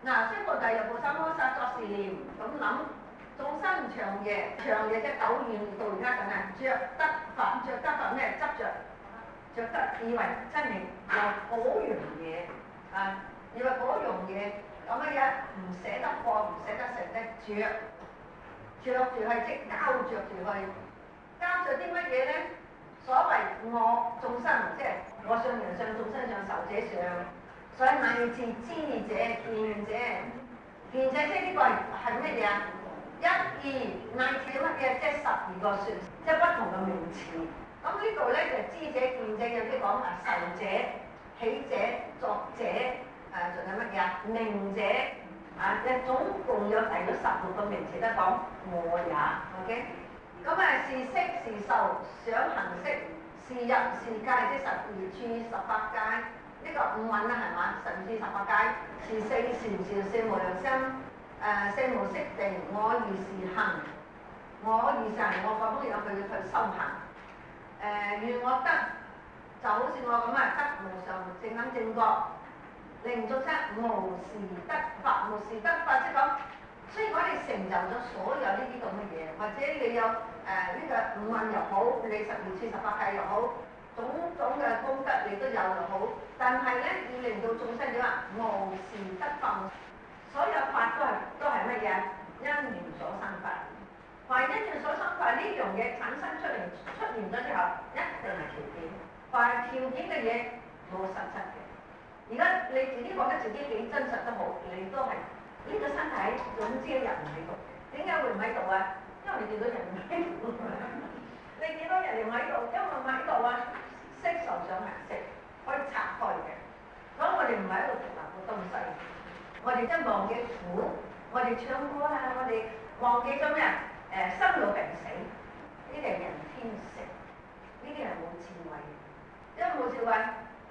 嗱，須菩提又菩薩摩薩作是念，咁諗眾生長夜即係久遠到而家咁啊，着得法咩？執着得以為真理有嗰樣嘢啊，以為嗰樣嘢咁樣唔捨得放，唔捨得食得着住去即交着住去，交着啲乜嘢咧？所謂我眾生，即係我上人上眾生上壽者上，所以乃至知者見者，即係呢個係乜嘢啊？一二乃至乜嘢？即係12個說，即係不同嘅名詞。咁呢度咧就知者見者，有啲講受者、起者、作者，仲有乜嘢啊？命者啊，總共有第16個名詞得講我也 ，OK？ 咁是色是受想行識，是入是界，即12處18界，呢個5蘊啦係嘛？12處18界，是四禪是四無量心，四無色地，我如是行，我講有去修行。願我得就好似我咁啊，得無上正等正覺，令眾生無時得法，無時得法即係講，雖然我哋成就咗所有呢啲咁嘅嘢，或者你有呢個5蘊又好，你12處18界又好，種種嘅功德你都有又好，但係咧要令到眾生點啊？無時得法，所有法都係乜嘢？因緣所生法。凡因緣所生法呢樣嘢產生出現咗之後，一定係條件。凡係條件嘅嘢冇實質嘅。而家你自己覺得自己幾真實都好，你都係呢個身體總之人唔喺度。點解會唔喺度啊？因為你見到人唔喺度。你見到人唔喺度，因為唔喺度啊，色受想行識可以拆開嘅。咁我哋唔係一個獨立嘅東西。我哋真忘記苦，我哋唱歌啊，我哋忘記咗咩啊？生老病死，呢啲係人天性，呢啲係冇智慧嘅。因為冇智慧，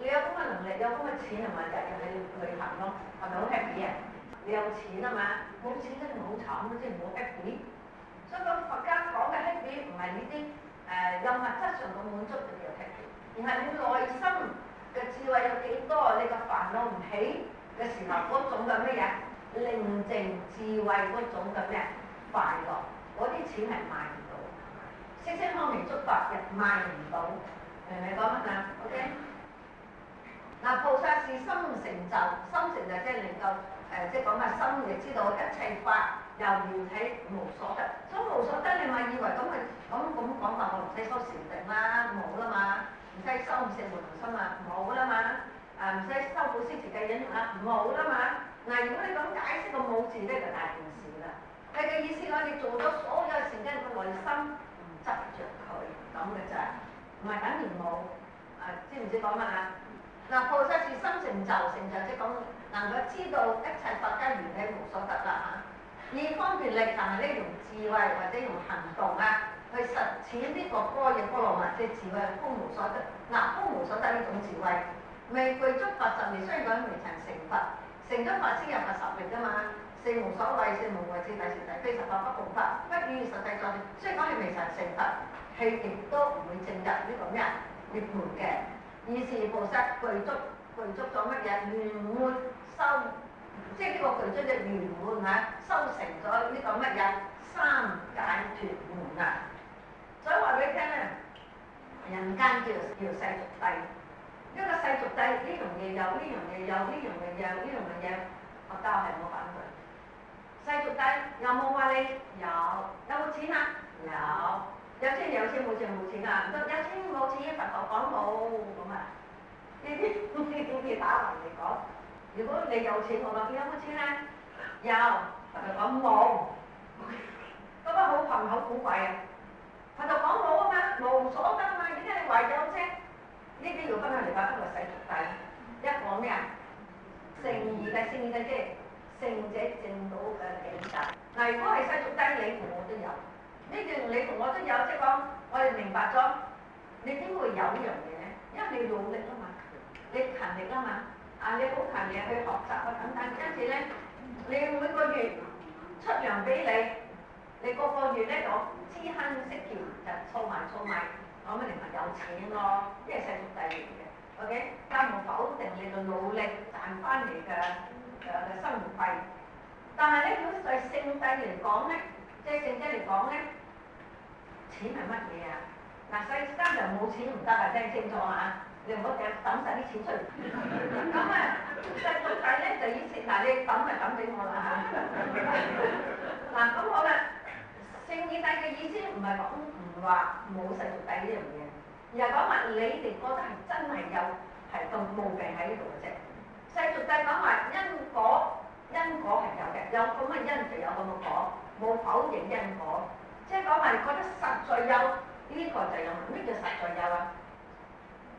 你有咁嘅能力，有咁嘅錢係咪？日日去旅行咯，係咪好 happy 啊？你有錢啊嘛，冇錢真係好慘咯，即係唔好 happy。所以講佛家講嘅 happy 唔係呢啲有物質上嘅滿足嘅叫 happy，而係你內心嘅智慧有幾多，你個煩惱唔起嘅時候嗰種嘅咩嘢？寧靜智慧嗰種嘅咩快樂？嗰啲錢係買唔到，色康明觸法亦賣唔到，明唔明講乜啊 ？OK？ 嗱，菩薩是心成就，心成就即係能夠即係講下心亦知道一切法由緣起無所得，所以無所得你咪以為咁講法，我唔使修禪定啦，冇啦嘛，唔使修四無量心啊，冇啦嘛，唔使修布施持戒忍辱啦，冇啦嘛。嗱，如果你咁解釋個冇字咧，就大件事啦。佢嘅意思，我哋做咗所有事，跟個內心唔執着佢咁嘅咋，唔係等於冇。知唔知講乜啊？嗱，菩薩是心成就，即係講能夠知道一切法皆緣起無所得啦嚇。以方便力，但係呢用智慧或者用行動啊，去實踐呢個般若波羅蜜，即係智慧空無所得。嗱，空無所得呢種智慧，未具足佛十年，雖然講未曾成佛，成咗佛先有佛十力㗎嘛。四無所謂，四無畏，四大是大非十法不共法，不與實際作用。雖然講係未曾成佛，係亦都唔會證入呢個咩啊涅槃嘅。以是菩薩具足咗乜嘢？圓滿修，即係呢個具足嘅圓滿嚇，修成咗呢個乜嘢？三解脫門啊！所以話俾你聽咧，人間叫世俗諦，一個世俗諦呢樣嘢有，呢樣嘢有，呢樣嘢有，呢樣嘢有，佛教係冇反對。世俗諦有冇話你？有冇錢啊？有錢有錢，冇錢冇錢啊！有錢冇錢，佛教講冇咁啊！呢啲打橫嚟講，如果你有錢，我話你有冇錢啊？有，佛教講冇，咁啊好貧好古怪啊！佛教講冇啊嘛，無所得啊嘛，點解你話有啫？呢啲要分開嚟講，一個世俗諦，一個咩啊？聖義嘅即係聖者證到嘅境界。嗱，如果係世俗諦，你同我都有。呢段你同我都有，即係講我哋明白咗，你點會有呢樣嘢咧？因為你努力啊嘛，你勤力啊嘛，你好勤力去學習啊等等，跟住咧，你每個月出糧俾你，你個個月咧攞知慳識儉就儲埋，咁你咪有錢咯，因為世俗諦嚟嘅。OK，家冇否定你個努力賺翻嚟嘅生活費。但係咧，如果對聖諦嚟講咧，即係聖經嚟講咧，錢係乜嘢啊？嗱，世間就冇錢唔得啊，聽清楚嚇！你唔好掟晒啲錢出嚟。咁啊，世俗諦咧就以前嗱，你抌就抌俾我啦嚇。嗱，咁好啦，聖義諦嘅意思唔係講唔話冇世俗諦呢樣嘢，而係講話你哋覺得係真係有係個毛病喺呢度嘅啫。世俗諦講話因果係有嘅，有咁嘅因就有咁嘅果，冇否認因果。即係講話你覺得實在有呢個就有，咩叫實在有啊？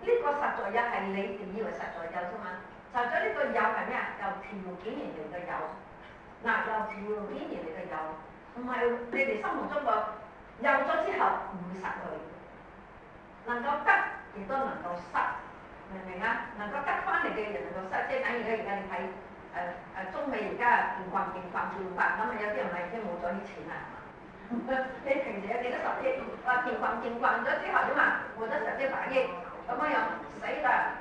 呢個實在有係你哋以為實在有啫嘛。實在呢個有係咩啊？由條件而嚟嘅有，嗱，由條件而嚟嘅有，唔係你哋心目中個有咗之後唔會失去，能夠得亦都能夠失，明唔明啊？能夠得翻嚟嘅人能夠失，即係等於而家你睇中美而家見慣咁啊，有啲人咪已經冇咗啲錢啦。你平時有幾多十億？話見慣咗之後點啊？冇咗10億100億咁樣又死啦！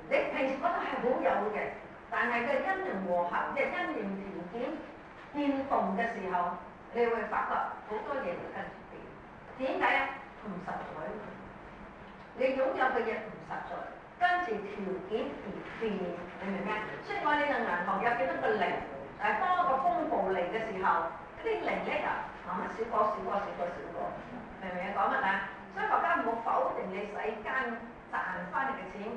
你平時覺得係好有嘅，但係佢因緣和合，即係因緣條件變動嘅時候，你會發覺好多嘢會跟住變。點解啊？唔實在。你擁有嘅嘢唔實在，跟住條件而變，你明唔明？所以我哋嘅銀行有幾多個零？當一個風暴嚟嘅時候，嗰啲零咧就慢慢少過，明唔明講乜啊？所以大家唔好否定你世間賺翻嚟嘅錢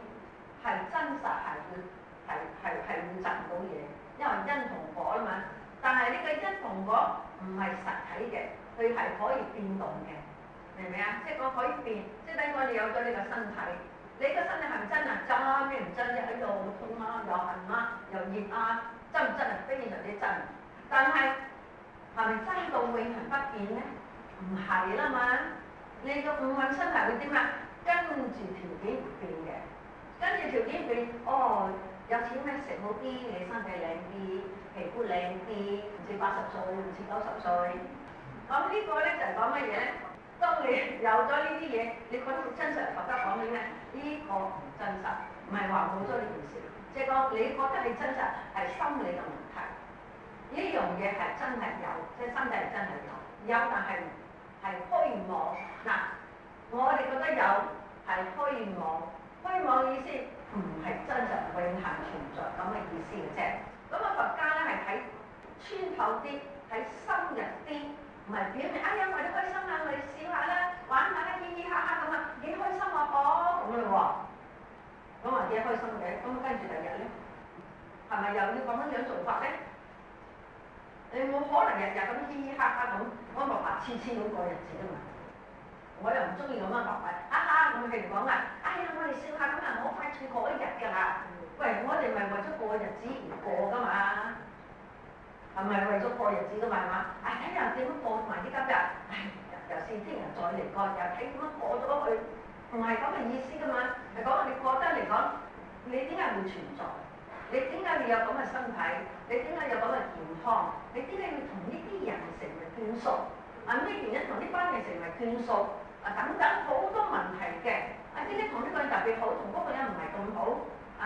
係真實係會賺到嘢，因為因同果啊嘛。但係呢個因同果唔係實體嘅，佢係可以變動嘅，明唔明啊？即係我可以變，即係等我哋有咗呢個身體，你個身體係咪真啊？真咩唔真啫？喺度痛啊，又痕啊，又熱啊，真唔真啊？非常之真。但係係咪真到永恆不變咧？唔係啦嘛。你個五蘊身體會點啊？跟住條件而變嘅，跟住條件變，有錢咩食好啲，你身體靚啲，皮膚靚啲，唔似80歲，唔似90歲。咁呢個咧就係講乜嘢咧？當你有咗呢啲嘢，你覺得真實，佛家講咩咧？呢個唔真實，唔係話冇咗呢件事，即係講你覺得你真實係心理嘅問題。呢樣嘢係真係有，即係身體係真係有，但係虛妄。嗱，我哋覺得有係虛妄，虛妄嘅意思唔係真實永恆存在咁嘅意思嘅啫。咁啊，佛家咧係睇穿透啲，睇深入啲，唔係表面。哎呀，我哋開心啦，我哋笑下啦，玩下啦，嘻嘻哈哈咁啊，幾開心啊，咁咯喎。咁話幾開心嘅，咁跟住第日咧，係咪又要咁樣做法咧？你冇可能日日咁嘻嘻哈哈咁安白白黐黐咁過日子㗎嘛？我又唔中意咁樣白白，咁譬如講啊，哎呀，我哋笑下咁啊，好快脆過一日㗎啦。喂，我哋咪為咗過日子而過㗎嘛？係咪為咗過日子㗎嘛？係嘛？睇下點樣過埋啲今日，又試聽日再嚟過，又睇點樣過咗去，唔係咁嘅意思㗎嘛？係講你覺得嚟講，你點解會存在？你點解會有咁嘅身體？你點解有咁嘅健康？你點解要同呢啲人成為眷屬？咩原因同呢班人成為眷屬？等等好多問題嘅。點解同呢個人特別好，同嗰個人唔係咁好？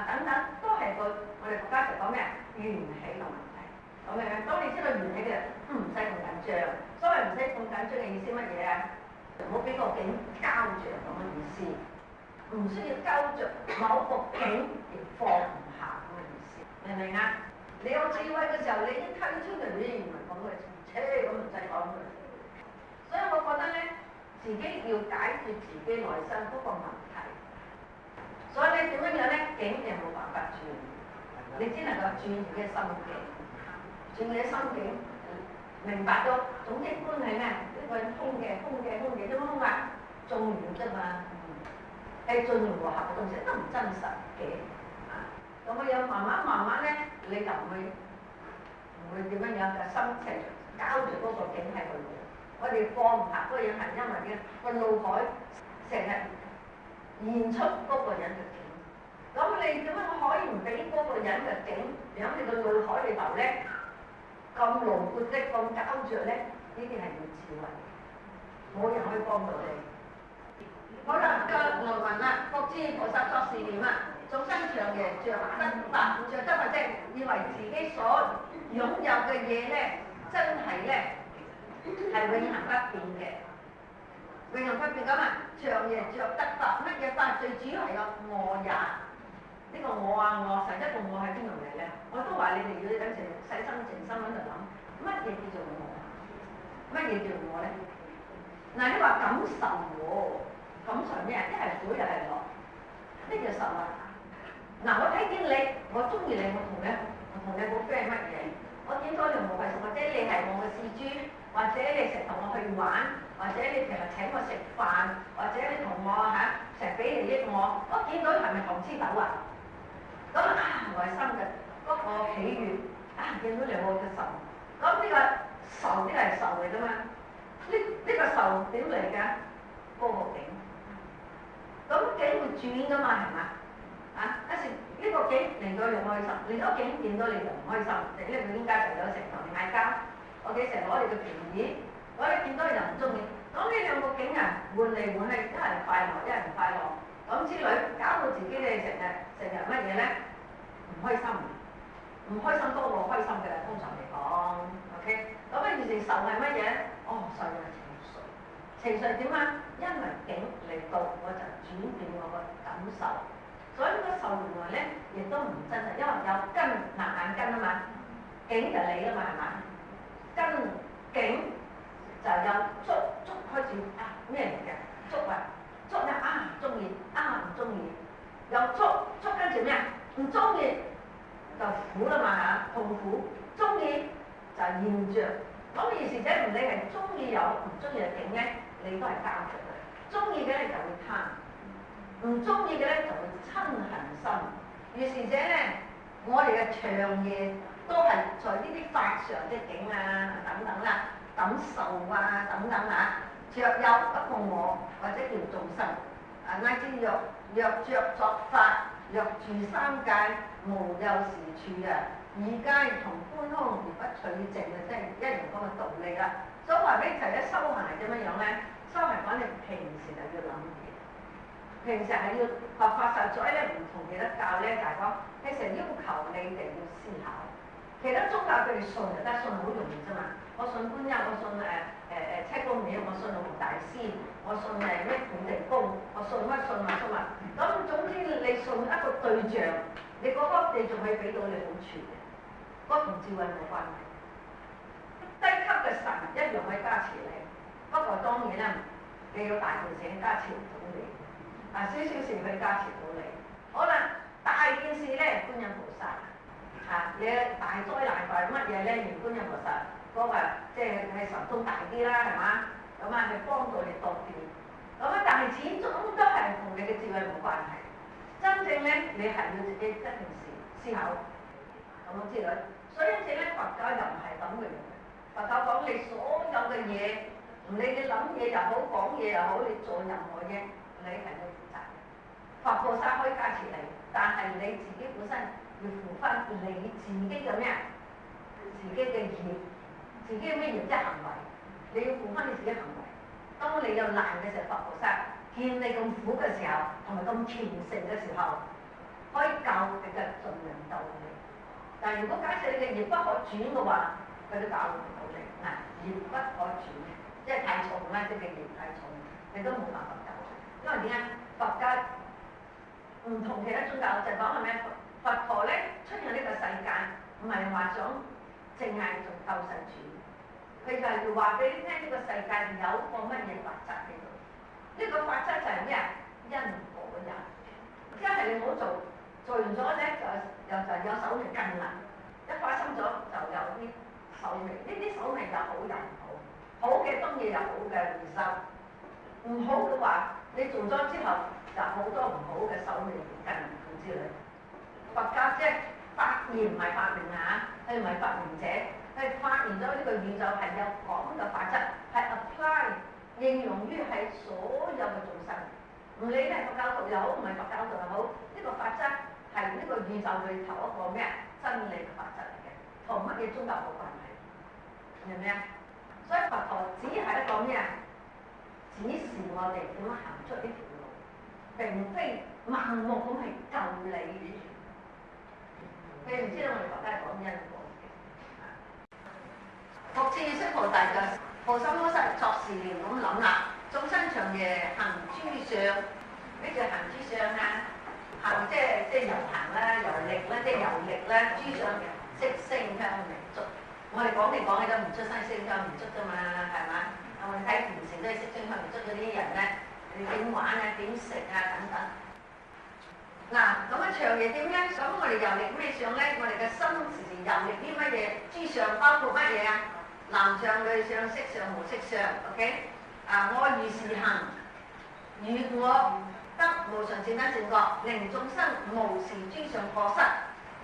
等等都係我哋國家就講咩緣起嘅問題。咁樣，當你知道緣起嘅，唔使咁緊張。所謂唔使咁緊張嘅意思乜嘢啊？唔好俾個境膠着咁嘅意思，唔需要膠着某個境而放唔下咁嘅意思，明唔明啊？你有智慧嘅時候，你已經睇出嚟，你唔係講嘅，咁唔使講嘅。所以我覺得咧，自己要解決自己內心嗰個問題。所以你點樣樣咧，境你冇辦法轉，你只能夠轉自己嘅心境，轉你嘅心境，明白到總之觀係咩？呢個空嘅，點樣空啊？縱緣啫嘛，係盡和合嘅東西都唔真實嘅。咁我有慢慢咧，你就唔會點樣樣嘅心情交住嗰個境喺度。我哋放唔下嗰個人係因為點？個腦海成日現出嗰個人嘅境。咁你點樣可以唔俾嗰個人嘅境喺你個腦海裏頭咧？咁牢固的咁交着咧？呢啲係要智慧，冇人可以幫到你。好啦，個內文啦，各知菩薩作是念啊，眾生長夜着得法，着得法即係以為自己所擁有嘅嘢咧，真係咧係永恆不變嘅，永恆不變咁啊！長夜着得法，乜嘢法？最主要係個我也。呢個我啊，我實一個我喺邊度嚟咧？我都話你哋要等陣細心靜心喺度諗，乜嘢叫做我？乜嘢叫我咧？嗱，你話感受喎，感受咩啊？一係苦又係樂，呢叫受啊！嗱，我睇見你，我中意你，我同你好 friend 乜嘢？我見到你冇為什麼，或者你係我嘅事主，或者你成日同我去玩，或者你成日請我食飯，或者你同我成日俾利益我，我見到係咪糖黐豆啊？咁內心嘅嗰個喜悅見到你我嘅受，咁呢個受呢個係受嚟㗎嘛？呢個受點嚟㗎？嗰個境，咁境會轉㗎嘛？係嘛？一時呢個境令到你開心，另一個境見到你就唔開心，呢個應該就有成同你嗌交，我幾成攞你嘅便宜，我哋見到你就唔中意，咁呢兩個境啊換嚟換去，一係快樂，一係唔快樂。咁之類搞到自己哋成日乜嘢咧？唔開心，唔開心多過開心嘅，通常嚟講 ，OK。咁啊，於是受係乜嘢？受嘅情緒，情緒點啊？因為境嚟到，我就轉變我個感受。所以呢個受原來咧，亦都唔真係，因為有根立眼根啊嘛，境就你啦嘛，係嘛？根境就有觸開始咩嚟嘅？觸咧中意唔中意，有觸跟住咩啊？唔中意就苦啦嘛痛苦，中意就現著。咁意思者唔理係中意有唔中意嘅境咧，你都係交出嘅。中意嘅咧就會貪，唔中意嘅咧就會親恨心。於是者咧，我哋嘅長夜都係在呢啲法上即境等等啦，感受等等着有一個我或者叫眾生乃至若着作法，若住三界，無有是處二皆同觀空而不取淨即係一樣咁嘅道理啦。所以話俾你睇咧，修行係點樣咧？修行講你平時就要諗嘢，平時係要學法實在咧，唔同其他教咧，大哥，你成日要求你哋要思考。其他宗教佢哋信就得，信好容易啫嘛。我信觀音，我信車公廟，我信龍大師，我信咩土地公，我信乜。咁總之你信一個對象，你嗰個你仲可以俾到你好處嘅，嗰同智慧冇關係。低級嘅神一樣可以加持你，不過當然啦，你要大件事加持唔到你，少少事可以加持到你。好啦，大件事咧，觀音菩薩你大災難係乜嘢咧？觀音菩薩嗰個即係神通大啲啦，係嘛？咁係幫到你度斷。咁但係始終都係同你嘅智慧冇關係。真正咧，你係要自己一件事思考咁之類。所以因此咧，佛教又唔係咁嘅樣。佛教講你所有嘅嘢，唔理你諗嘢又好，講嘢又好，你做任何嘢，你係要負責嘅。佛菩薩可以加持你，但係你自己本身要負翻你自己嘅咩？自己嘅業，自己嘅咩業即係行為，你要負翻你自己行為。當你有難嘅時候，佛菩薩見你咁苦嘅時候，同埋咁虔誠嘅時候，可以救你嘅，盡量救你。但係如果假設你嘅業不可轉嘅話，佢都搞唔到你。業不可轉，即係太重啦，即係業太重，你都冇辦法救。因為點解？佛教唔同其他宗教就講係咩？佛陀咧出現呢個世界，唔係話想淨係做救世主，佢就係要話俾你聽呢個世界有個乜嘢法則喺度。呢個法則就係咩啊？因果人，即係你唔好做完咗咧就有手尾跟啦。一發生咗就有啲手尾，呢啲手尾有好有唔好，好嘅當然有好嘅回收，唔好嘅話你做咗之後就好多唔好嘅手尾跟咁之類。佛教即係發現唔係發明佢唔係發明者，佢發現咗呢個宇宙係有講嘅法則，係 apply 應用於係所有嘅眾生，唔理係佛教徒又好，唔係佛教徒又好，呢個法則係呢個宇宙裏頭一個咩真理嘅法則嚟嘅，同乜嘢宗教冇關係，明唔明啊？所以佛陀只係一個咩指示我哋點樣行出呢條路。並非盲目咁係救你。你唔知道我哋佛家係講因果嘅。復次釋菩提就菩薩摩薩作是念咁諗啦，眾生長夜行諸相，咩叫行諸相啊？行即係遊行啦、遊歷啦、即係遊歷啦，諸相色聲香味觸。我哋講嚟講去都唔出聲色香味觸啫嘛，係嘛？我哋睇電視都係色聲香味觸嗰啲人咧，你點玩啊、點食啊等等。嗱，咁啊長夜點咧？咁我哋遊歷咩相咧？我哋嘅心時時遊歷啲乜嘢？諸相包括乜嘢啊？男相、女相、色相、無色相 ，OK？ 我如是行，如我得無上正等正覺，令眾生無時諸相過失。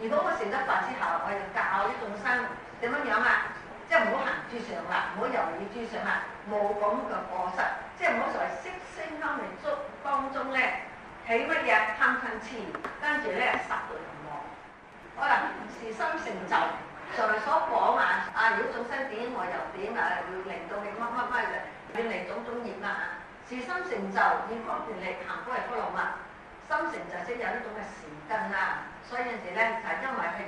如果我成得法之後，我就教啲眾生點樣樣啊？即係唔好行諸相啦，唔好遊歷諸相啦，冇咁嘅過失，即係唔好在色聲香味觸當中咧起乜嘢貪嗔痴，跟住咧殺盜淫妄。可能是心成就。上嚟所講如果眾生點我又點要令到你乜乜乜嘅，要嚟種種業啦。是心成就，以方便力行般若波羅蜜。心成就即有呢種嘅時根啦。所以有陣時咧就係因為佢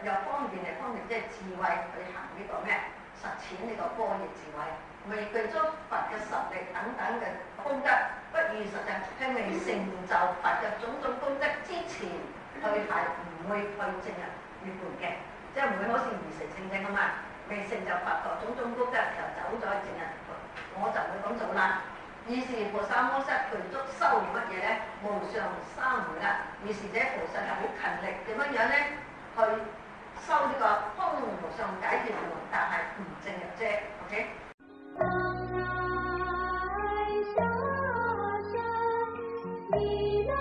有方便力，方便即係智慧去行呢個咩實踐呢個般若智慧，未具足佛嘅實力等等嘅功德，不如實際係未成就佛嘅種種功德之前，佢係唔會去證入涅槃嘅。即係唔會好似如成正正咁啊！未成就佛陀種種功德就走咗去證入，我就會咁做啦。於是菩薩摩薩具足修乜嘢咧？無上三昧啦。於是者菩薩就好勤力點樣樣咧？去修呢個空無上解脫門，但係唔證入啫。OK。當來下山，彌勒